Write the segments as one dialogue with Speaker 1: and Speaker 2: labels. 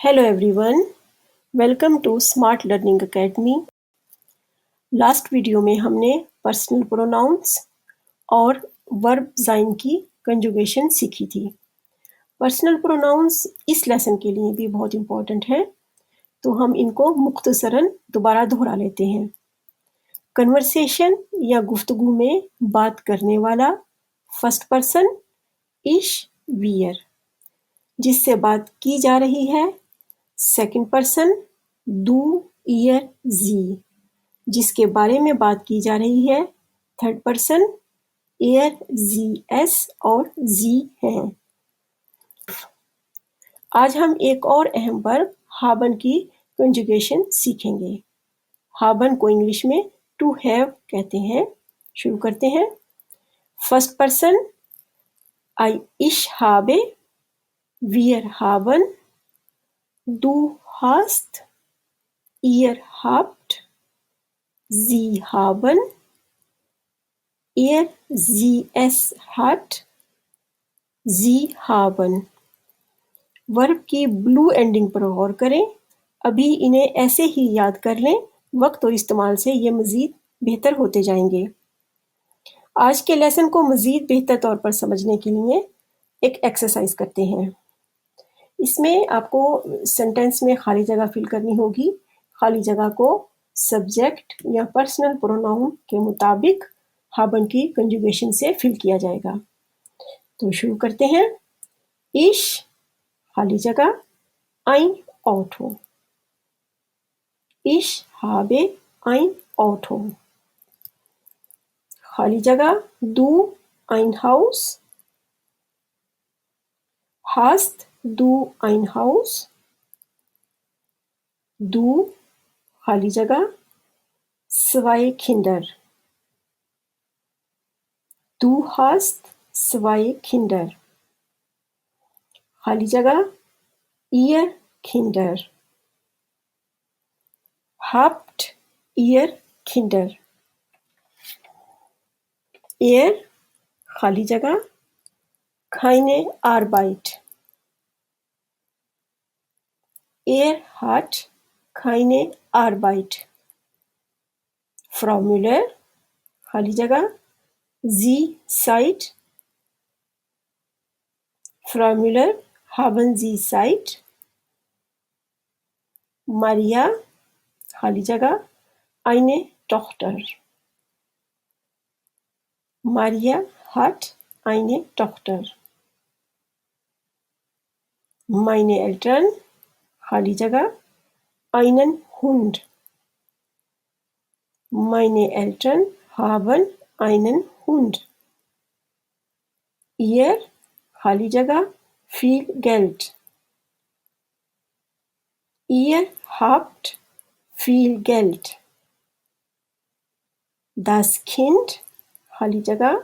Speaker 1: Hello everyone, welcome to Smart Learning Academy. Last video में हमने personal pronouns और verb sign की conjugation सीखी थी. पर्सनल प्रोनाउंस इस लेसन के लिए भी बहुत इम्पोर्टेंट है, तो हम इनको मुख्तसरन दोबारा दोहरा लेते हैं. कन्वर्सेशन या गुफ्तगू में बात करने वाला फर्स्ट पर्सन इश वीयर, जिससे बात की जा रही है सेकंड पर्सन दू ईयर जी, जिसके बारे में बात की जा रही है third person air G S और जी हैं. आज हम एक और अहम वर्ब हाबन की कंजुगेशन सीखेंगे. हाबन को इंग्लिश में टू हैव कहते हैं. शुरू करते हैं. फर्स्ट पर्सन आई इश हाबे, wir haben, du hast, ihr habt, sie haben, er sie es hat, sie haben. Verb की ब्लू एंडिंग पर गौर करें. अभी इन्हें ऐसे ही याद कर लें, वक्त और इस्तेमाल से ये मज़ीद बेहतर होते जाएंगे. आज के लेसन को मज़ीद बेहतर तौर पर समझने के लिए एक एक्सरसाइज करते हैं. इसमें आपको सेंटेंस में खाली जगह फिल करनी होगी. खाली जगह को सब्जेक्ट या पर्सनल प्रोनाउन के मुताबिक हाबन की कंजुगेशन से फिल किया जाएगा. तो शुरू करते हैं. इश खाली जगह ein Auto. Ich habe ein Auto. खाली जगह du ein Haus. Hast du ein Haus? Du खाली जगह zwei Kinder. Du hast zwei Kinder. खाली जगह ihr Kinder. Habt ihr Kinder? Er खाली जगह keine Arbeit. Er hat keine Arbeit. Frau Müller खाली जगह Sie seid. Frau Müller, haben Sie Zeit? Maria खाली जगह eine Tochter. Maria hat eine Tochter. Meine Eltern खाली जगह einen Hund. Meine Eltern haben einen Hund. Ihr खाली जगह viel Geld. Ihr habt viel Geld. Das Kind खाली जगह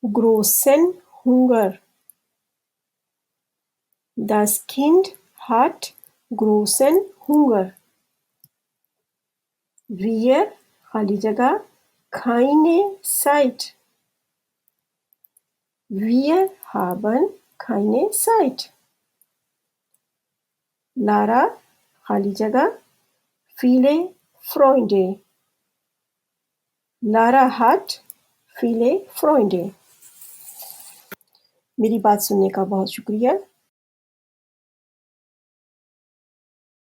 Speaker 1: großen Hunger. Das Kind hat großen Hunger. Wir खाली जगह keine Zeit. Wir haben keine Zeit. Lara खाली जगह viele Freunde. Lara hat viele Freunde. मेरी बात सुनने का बहुत शुक्रिया.